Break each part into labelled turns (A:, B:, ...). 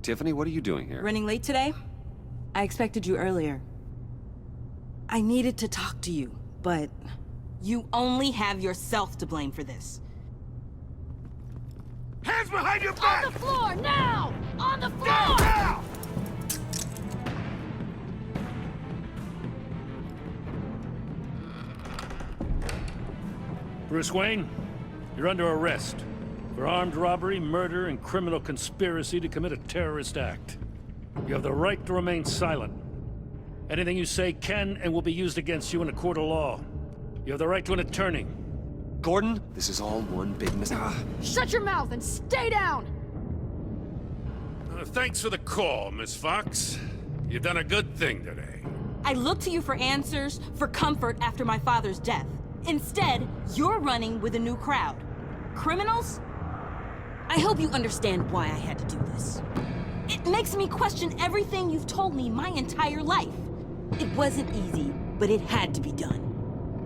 A: Tiffany, what are you doing here?
B: Running late today? I expected you earlier. I needed to talk to you, but you only have yourself to blame for this.
C: Hands behind your back!
D: On the floor, now! On the floor!
C: Down, now!
E: Bruce Wayne, you're under arrest for armed robbery, murder, and criminal conspiracy to commit a terrorist act. You have the right to remain silent. Anything you say can and will be used against you in a court of law. You have the right to an attorney.
A: Gordon, this is all one big
D: Shut your mouth and stay down!
C: Thanks for the call, Miss Fox. You've done a good thing today.
B: I looked to you for answers, for comfort after my father's death. Instead, you're running with a new crowd. Criminals? I hope you understand why I had to do this. It makes me question everything you've told me my entire life. It wasn't easy, but it had to be done.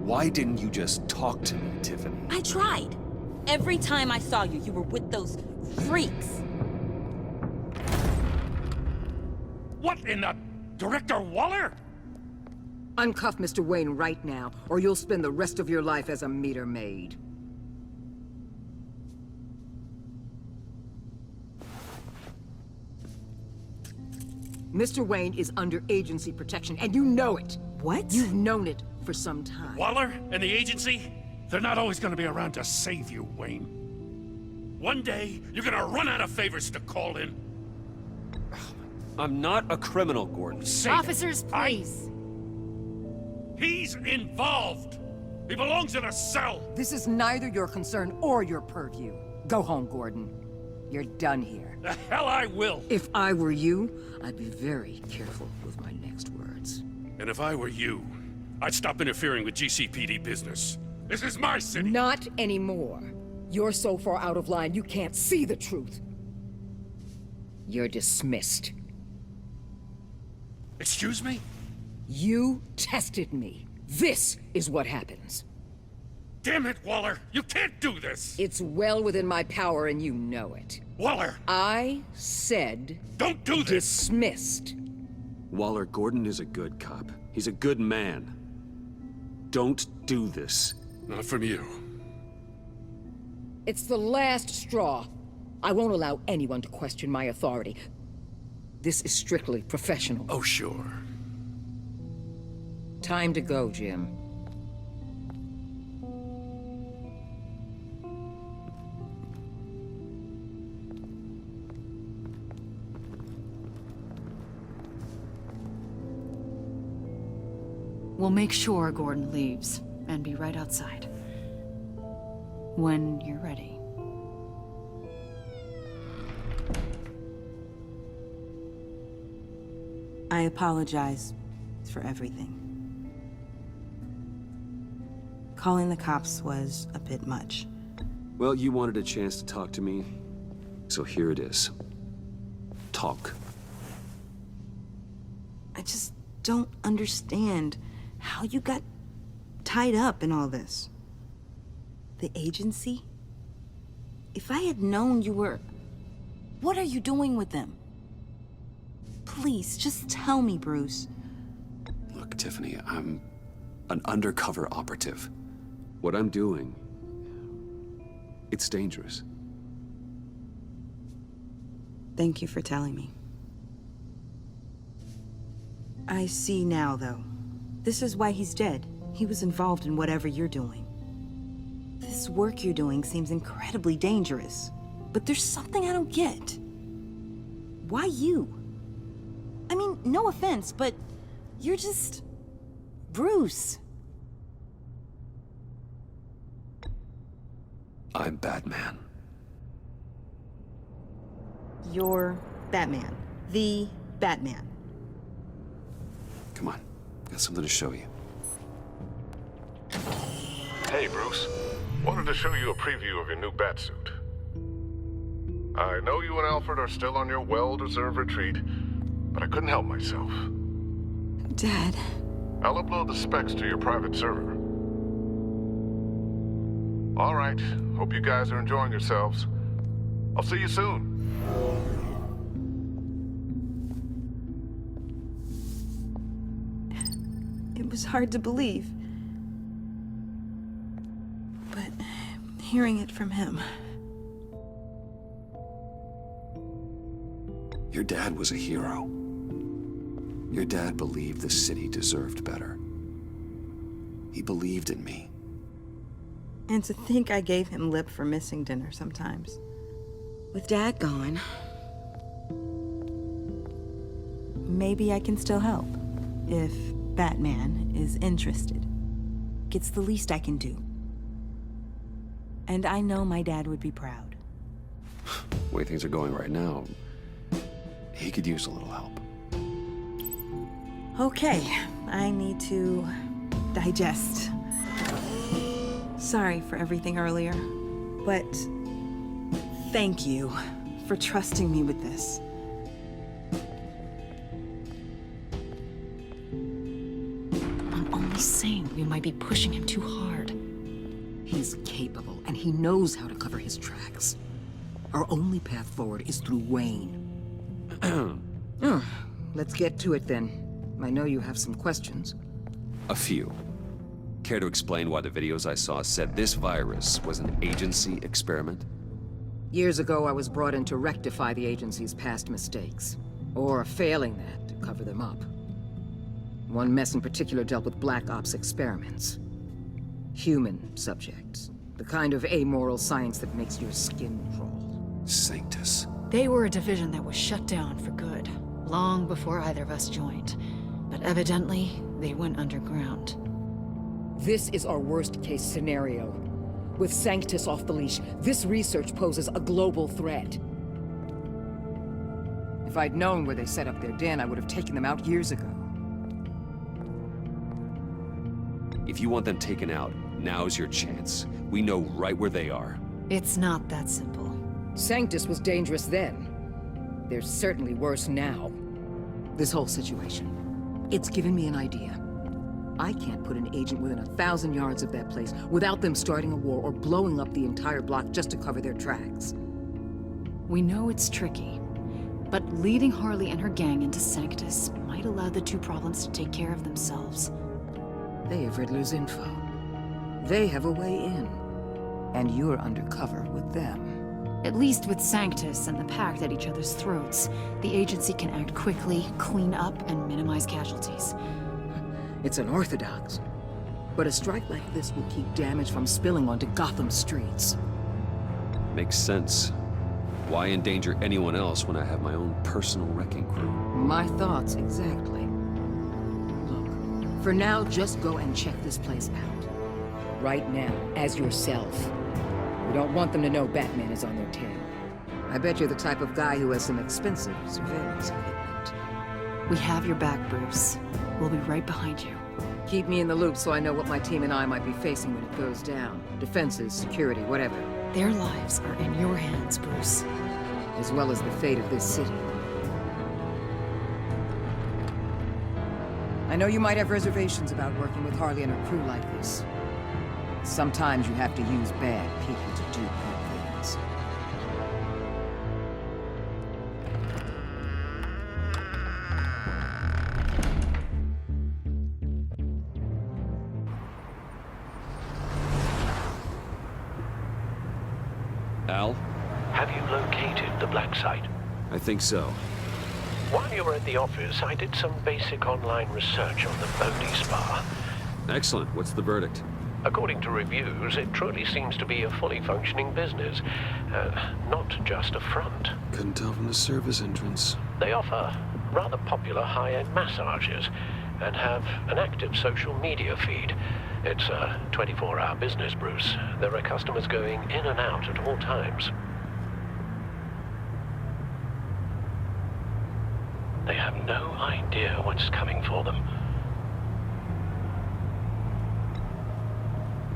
A: Why didn't you just talk to me, Tiffany?
B: I tried. Every time I saw you, you were with those freaks.
E: What in the... Director Waller?
F: Uncuff Mr. Wayne right now, or you'll spend the rest of your life as a meter maid. Mr. Wayne is under agency protection, and you know it.
B: What?
F: You've known it for some time.
E: Waller and the agency? They're not always gonna be around to save you, Wayne. One day, you're gonna run out of favors to call in.
A: I'm not a criminal, Gordon.
E: Say
D: Officers,
E: it.
D: please.
E: He's involved. He belongs in a cell.
F: This is neither your concern or your purview. Go home, Gordon. You're done here.
E: The hell I will.
F: If I were you, I'd be very careful with my next words.
C: And if I were you, I'd stop interfering with GCPD business. This is my city.
F: Not anymore. You're so far out of line, you can't see the truth. You're dismissed.
C: Excuse me?
F: You tested me. This is what happens.
C: Damn it, Waller! You can't do this!
F: It's well within my power and you know it.
C: Waller!
F: I said...
C: Don't do this!
F: Dismissed.
A: Waller, Gordon is a good cop. He's a good man. Don't do this.
C: Not from you.
F: It's the last straw. I won't allow anyone to question my authority. This is strictly professional.
C: Oh, sure.
F: Time to go, Jim.
G: We'll make sure Gordon leaves, and be right outside. When you're ready.
B: I apologize for everything. Calling the cops was a bit much.
A: Well, you wanted a chance to talk to me, so here it is. Talk.
B: I just don't understand how you got tied up in all this. The agency? If I had known you were... What are you doing with them? Please, just tell me, Bruce.
A: Look, Tiffany, I'm an undercover operative. What I'm doing, it's dangerous.
B: Thank you for telling me. I see now, though. This is why he's dead. He was involved in whatever you're doing. This work you're doing seems incredibly dangerous. But there's something I don't get. Why you? I mean, no offense, but you're just... Bruce.
A: I'm Batman.
B: You're Batman. The Batman.
A: Come on, got something to show you.
H: Hey, Bruce. Wanted to show you a preview of your new Batsuit. I know you and Alfred are still on your well-deserved retreat, but I couldn't help myself.
B: Dad.
H: I'll upload the specs to your private server. All right. Hope you guys are enjoying yourselves. I'll see you soon.
B: was hard to believe. But hearing it from him...
A: Your dad was a hero. Your dad believed the city deserved better. He believed in me.
B: And to think I gave him lip for missing dinner sometimes. With Dad gone, maybe I can still help. If Batman is interested. It's the least I can do. And I know my dad would be proud.
A: The way things are going right now, he could use a little help.
B: Okay, I need to digest. Sorry for everything earlier, but thank you for trusting me with this.
G: I'm only saying we might be pushing him too hard.
F: He's capable, and he knows how to cover his tracks. Our only path forward is through Wayne. Let's get to it then. I know you have some questions.
A: A few. Care to explain why the videos I saw said this virus was an agency experiment?
F: Years ago, I was brought in to rectify the agency's past mistakes. Or, failing that, to cover them up. One mess in particular dealt with Black Ops experiments. Human subjects. The kind of amoral science that makes your skin crawl.
A: Sanctus.
G: They were a division that was shut down for good, long before either of us joined. But evidently, they went underground.
F: This is our worst-case scenario. With Sanctus off the leash, this research poses a global threat. If I'd known where they set up their den, I would have taken them out years ago.
A: If you want them taken out, now's your chance. We know right where they are.
G: It's not that simple.
F: Sanctus was dangerous then. They're certainly worse now. This whole situation, it's given me an idea. I can't put an agent within 1,000 yards of that place without them starting a war or blowing up the entire block just to cover their tracks.
G: We know it's tricky, but leading Harley and her gang into Sanctus might allow the two problems to take care of themselves.
F: They have Riddler's info. They have a way in. And you're undercover with them.
G: At least with Sanctus and the Pact at each other's throats, the agency can act quickly, clean up, and minimize casualties.
F: It's unorthodox. But a strike like this will keep damage from spilling onto Gotham streets.
A: Makes sense. Why endanger anyone else when I have my own personal wrecking crew?
F: My thoughts, exactly. Look, for now, just go and check this place out. Right now, as yourself. We don't want them to know Batman is on their tail. I bet you're the type of guy who has some expensive surveillance equipment.
G: We have your back, Bruce. We'll be right behind you.
F: Keep me in the loop so I know what my team and I might be facing when it goes down. Defenses, security, whatever.
G: Their lives are in your hands, Bruce.
F: As well as the fate of this city. I know you might have reservations about working with Harley and her crew like this. Sometimes you have to use bad people to do good things.
A: Al?
I: Have you located the black site?
A: I think so.
I: While you were at the office, I did some basic online research on the Bodhi Spa.
A: Excellent. What's the verdict?
I: According to reviews, it truly seems to be a fully functioning business, not just a front.
A: Couldn't tell from the service entrance.
I: They offer rather popular high-end massages and have an active social media feed. It's a 24-hour business, Bruce. There are customers going in and out at all times. They have no idea what's coming for them.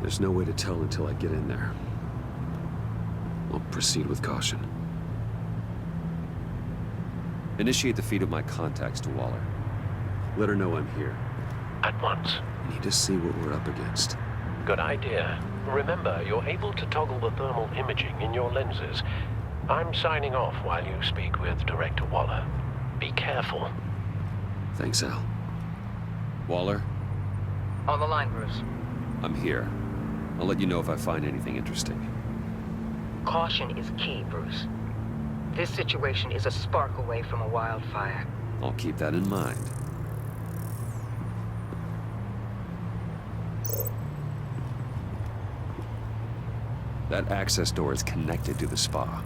A: There's no way to tell until I get in there. I'll proceed with caution. Initiate the feed of my contacts to Waller. Let her know I'm here.
I: At once.
A: I need to see what we're up against.
I: Good idea. Remember, you're able to toggle the thermal imaging in your lenses. I'm signing off while you speak with Director Waller. Be careful.
A: Thanks, Al. Waller,
F: On the line, Bruce.
A: I'm here. I'll let you know if I find anything interesting.
F: Caution is key, Bruce. This situation is a spark away from a wildfire.
A: I'll keep that in mind. That access door is connected to the spa.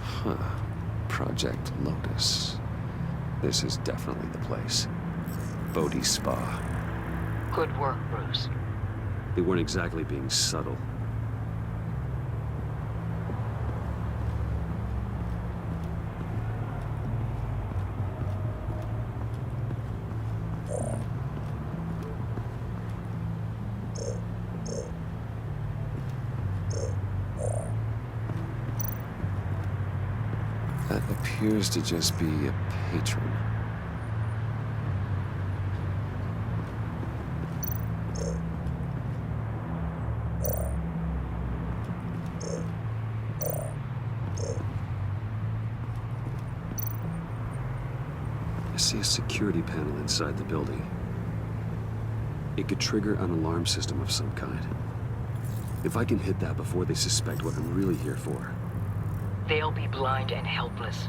A: Huh. Project Lotus. This is definitely the place. Bodhi Spa.
F: Good work, Bruce.
A: They weren't exactly being subtle. That appears to just be a patron. I see a security panel inside the building. It could trigger an alarm system of some kind. If I can hit that before they suspect what I'm really here for.
F: They'll be blind and helpless.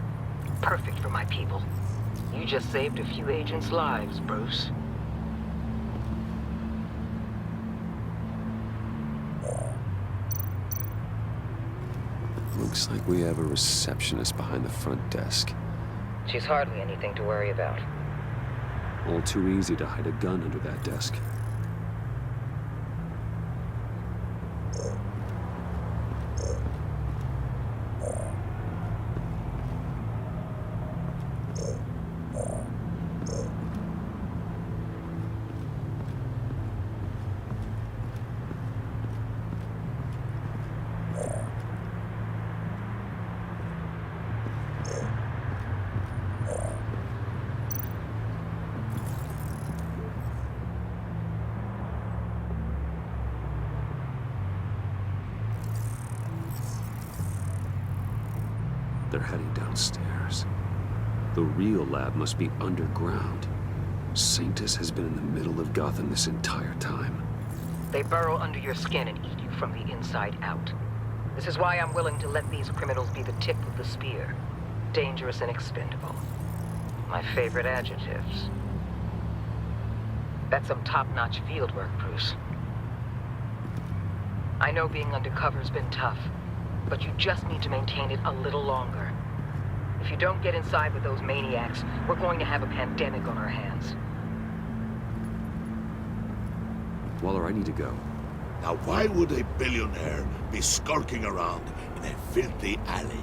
F: Perfect for my people. You just saved a few agents' lives, Bruce.
A: Looks like we have a receptionist behind the front desk.
F: She's hardly anything to worry about.
A: All too easy to hide a gun under that desk. They're heading downstairs. The real lab must be underground. Sanctus has been in the middle of Gotham this entire time.
F: They burrow under your skin and eat you from the inside out. This is why I'm willing to let these criminals be the tip of the spear. Dangerous and expendable. My favorite adjectives. That's some top-notch field work, Bruce. I know being undercover's been tough, but you just need to maintain it a little longer. If you don't get inside with those maniacs, we're going to have a pandemic on our hands.
A: Waller, I need to go.
J: Now why would a billionaire be skulking around in a filthy alley?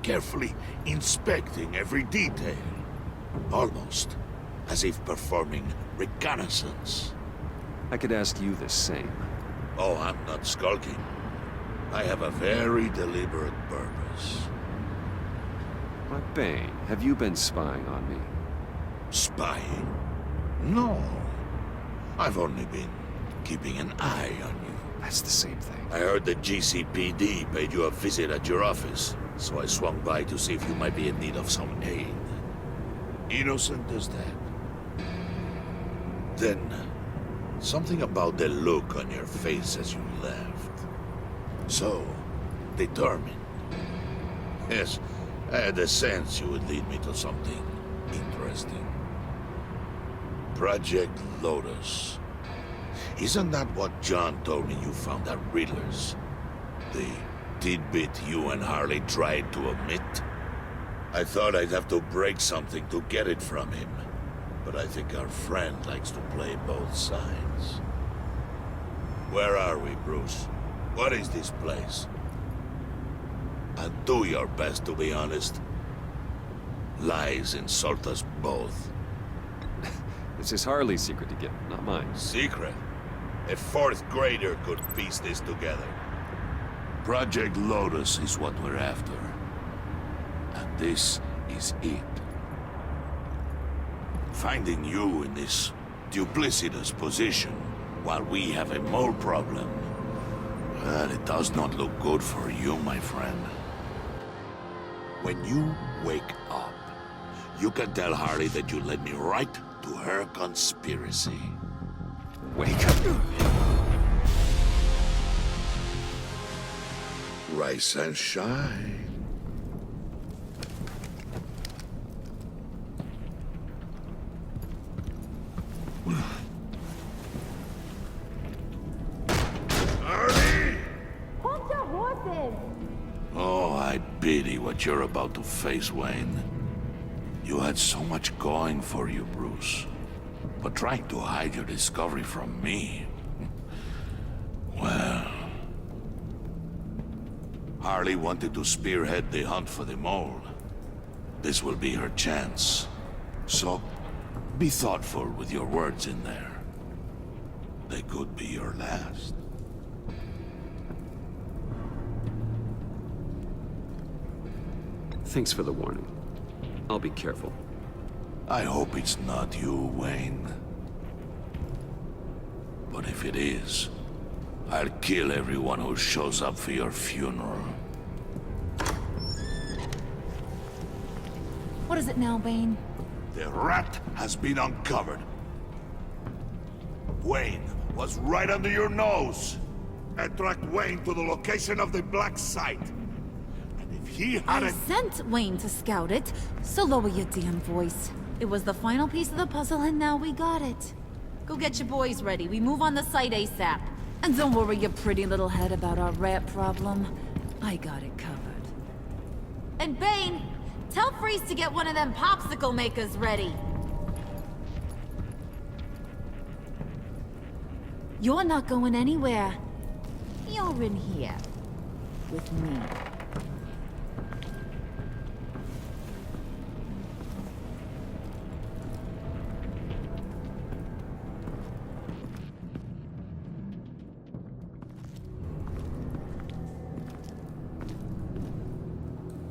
J: Carefully inspecting every detail. Almost as if performing reconnaissance.
A: I could ask you the same.
J: Oh, I'm not skulking. I have a very deliberate purpose.
A: But Bane, have you been spying on me?
J: Spying? No. I've only been keeping an eye on you.
A: That's the same thing.
J: I heard the GCPD paid you a visit at your office, so I swung by to see if you might be in need of some aid. Innocent as that. Then, something about the look on your face as you left. So, determined. Yes, I had a sense you would lead me to something interesting. Project Lotus. Isn't that what John told me you found at Riddler's? The tidbit you and Harley tried to omit? I thought I'd have to break something to get it from him. But I think our friend likes to play both sides. Where are we, Bruce? What is this place? And do your best to be honest. Lies insult us both.
A: This is Harley's secret to get, not mine.
J: Secret? A fourth grader could piece this together. Project Lotus is what we're after. And this is it. Finding you in this duplicitous position while we have a mole problem. Well, it does not look good for you, my friend. When you wake up, You can tell Harley that you led me right to her conspiracy.
A: Wake up.
J: Rise and shine.
D: Hold your horses!
J: Oh, I pity what you're about to face, Wayne. You had so much going for you, Bruce. But trying to hide your discovery from me... Well... Harley wanted to spearhead the hunt for the mole. This will be her chance. So, be thoughtful with your words in there. They could be your last.
A: Thanks for the warning. I'll be careful.
J: I hope it's not you, Wayne. But if it is, I'll kill everyone who shows up for your funeral.
G: What is it now, Bane?
J: The rat has been uncovered. Wayne was right under your nose. I tracked Wayne to the location of the black site. And if he
G: I
J: hadn't...
G: sent Wayne to scout it, so lower your damn voice. It was the final piece of the puzzle, and now we got it. Go get your boys ready. We move on the site ASAP. And don't worry your pretty little head about our rat problem. I got it covered. And Bane, tell Freeze to get one of them popsicle makers ready. You're not going anywhere. You're in here. With me.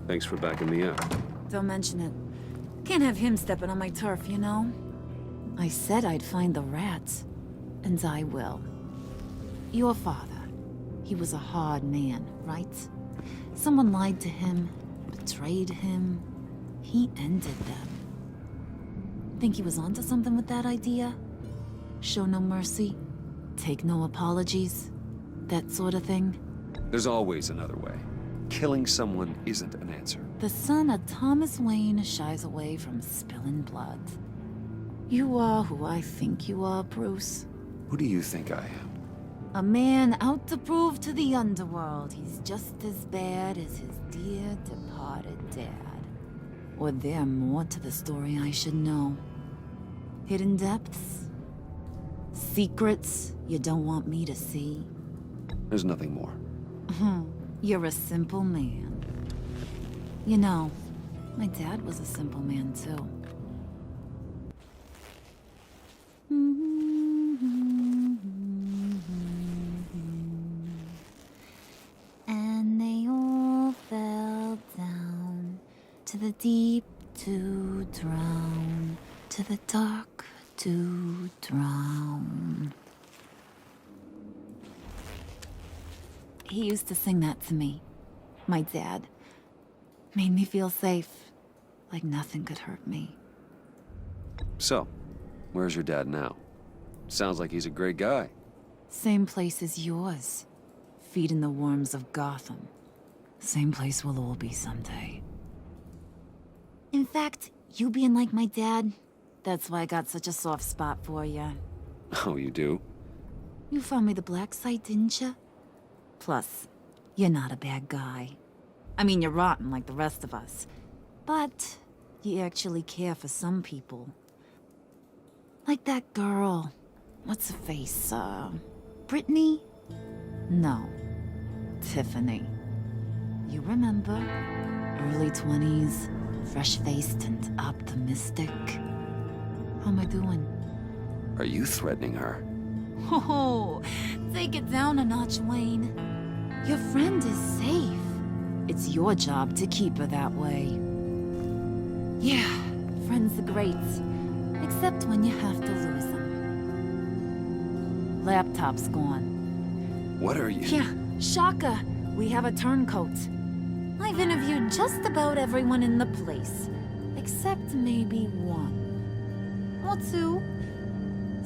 A: Thanks for backing me up.
G: Don't mention it. Can't have him stepping on my turf, you know? I said I'd find the rats. And I will. Your father. He was a hard man, right? Someone lied to him, betrayed him. He ended them. Think he was onto something with that idea? Show no mercy? Take no apologies? That sort of thing?
A: There's always another way. Killing someone isn't an answer.
G: The son of Thomas Wayne shies away from spilling blood. You are who I think you are, Bruce.
A: Who do you think I am?
G: A man out to prove to the underworld he's just as bad as his dear departed dad. Or there more to the story I should know. Hidden depths? Secrets you don't want me to see?
A: There's nothing more.
G: You're a simple man. You know, my dad was a simple man too. And they all fell down to the deep to drown, to the dark to drown. He used to sing that to me. My dad. Made me feel safe. Like nothing could hurt me.
A: So, where's your dad now? Sounds like he's a great guy.
G: Same place as yours. Feeding the worms of Gotham. Same place we'll all be someday. In fact, you being like my dad, that's why I got such a soft spot for you.
A: Oh, you do?
G: You found me the black site, didn't you? Plus, you're not a bad guy. I mean, you're rotten like the rest of us. But you actually care for some people. Like that girl. What's her face? Brittany? No. Tiffany. You remember? Early 20s, fresh-faced and optimistic. How am I doing?
A: Are you threatening her?
G: Oh, take it down a notch, Wayne. Your friend is safe. It's your job to keep her that way. Yeah, friends are great. Except when you have to lose them. Laptop's gone.
A: What are you...
G: Yeah, shocker. We have a turncoat. I've interviewed just about everyone in the place. Except maybe one. Or two.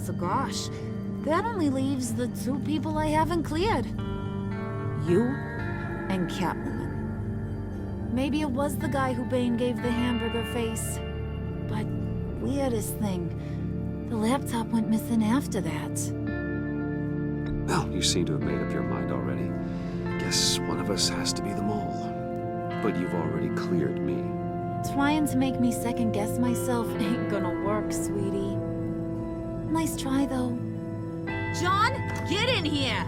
G: So gosh, that only leaves the two people I haven't cleared. You and Catwoman. Maybe it was the guy who Bane gave the hamburger face. But weirdest thing, the laptop went missing after that.
A: Well, you seem to have made up your mind already. Guess one of us has to be the mole. But you've already cleared me.
G: Trying to make me second-guess myself ain't gonna work, sweetie. Nice try, though. John, get in here!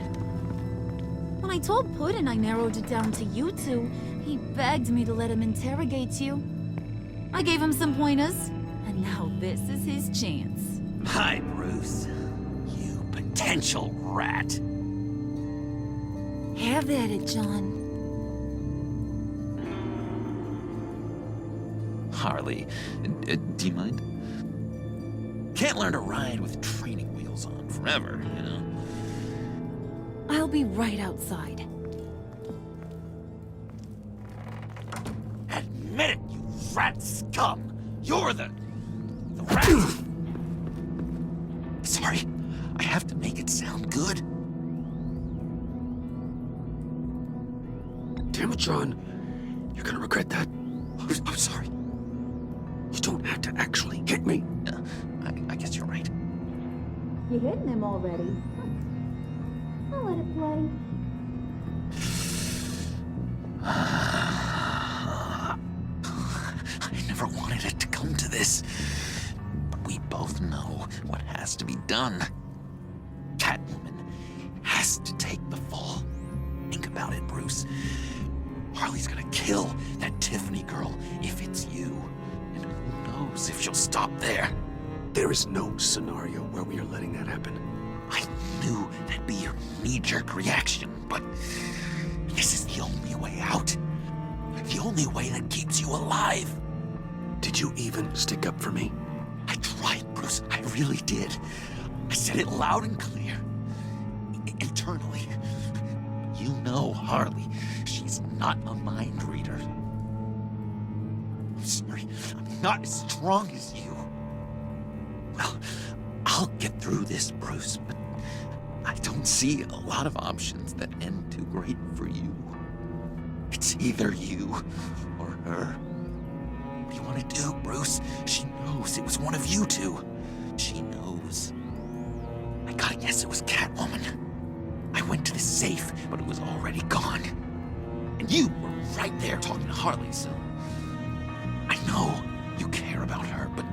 G: When I told Puddin' I narrowed it down to you two, he begged me to let him interrogate you. I gave him some pointers, and now this is his chance.
K: Hi, Bruce. You potential rat.
G: Have at it, John.
K: Harley, do you mind? Can't learn to ride with training wheels on forever, you know?
G: I'll be right outside.
K: Admit it, you rat scum! You're the rat! Sorry, I have to make it sound good.
A: Damn it, John. You're gonna regret that. I'm sorry. You don't have to actually hit me.
K: I guess you're right.
D: You're hitting him already. I'll let it play.
K: I never wanted it to come to this. But we both know what has to be done. Catwoman has to take the fall. Think about it, Bruce. Harley's gonna kill that Tiffany girl if it's you. And who knows if she'll stop there.
A: There is no scenario where we are letting that happen.
K: I knew that'd be your knee-jerk reaction, but this is the only way out. The only way that keeps you alive.
A: Did you even stick up for me?
K: I tried, Bruce. I really did. I said it loud and clear. Internally. You know Harley. She's not a mind reader. I'm sorry. I'm not as strong as you. Well, I'll get through this, Bruce, but I don't see a lot of options that end too great for you. It's either you or her. What do you want to do, Bruce? She knows it was one of you two. She knows. I gotta guess it was Catwoman. I went to the safe, but it was already gone. And you were right there talking to Harley, so... I know you care about her, but...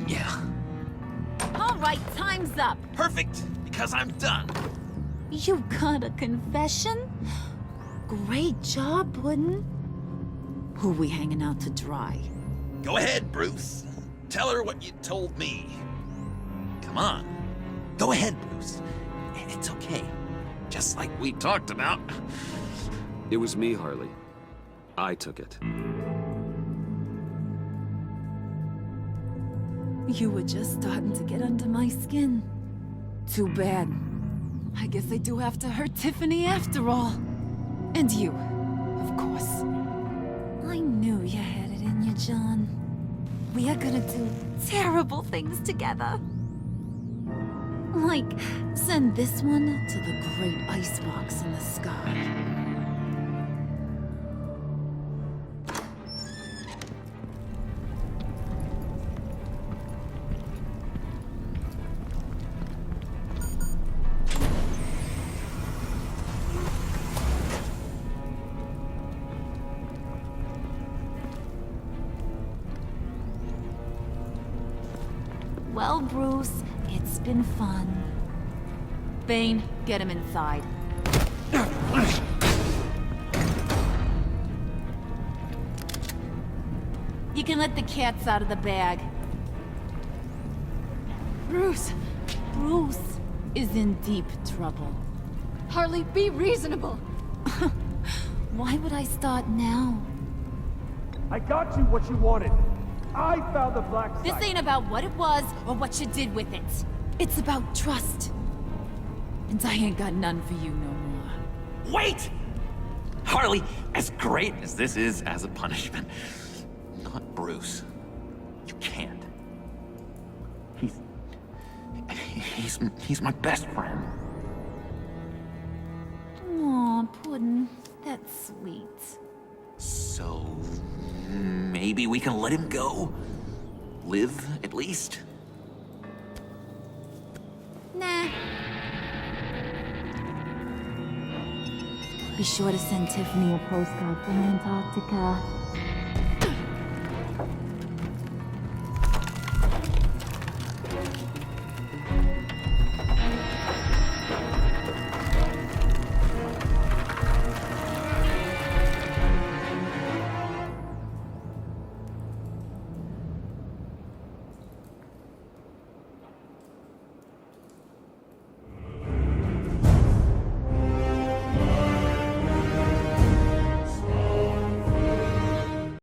K: yeah.
G: All right, time's up.
K: Perfect, because I'm done.
G: You got a confession? Great job, Puddin'. Who we hanging out to dry?
K: Go ahead, Bruce. Tell her what you told me. Come on. Go ahead, Bruce. It's okay. Just like we talked about.
A: It was me, Harley. I took it.
G: You were just starting to get under my skin. Too bad. I guess I do have to hurt Tiffany after all. And you, of course. I knew you had it in you, John. We are gonna do terrible things together. Like, send this one to the great icebox in the sky. Well, Bruce, it's been fun. Bane, get him inside. You can let the cats out of the bag.
D: Bruce!
G: Bruce is in deep trouble.
D: Harley, be reasonable!
G: Why would I start now?
L: I got you what you wanted. I found the black site.
G: This ain't about what it was or what you did with it. It's about trust. And I ain't got none for you no more.
K: Wait! Harley, as great as this is as a punishment, not Bruce. You can't. He's my best friend.
G: Aw, Puddin'. That's sweet.
K: So maybe we can let him go? Live, at least?
G: Nah. Be sure to send Tiffany a postcard from Antarctica.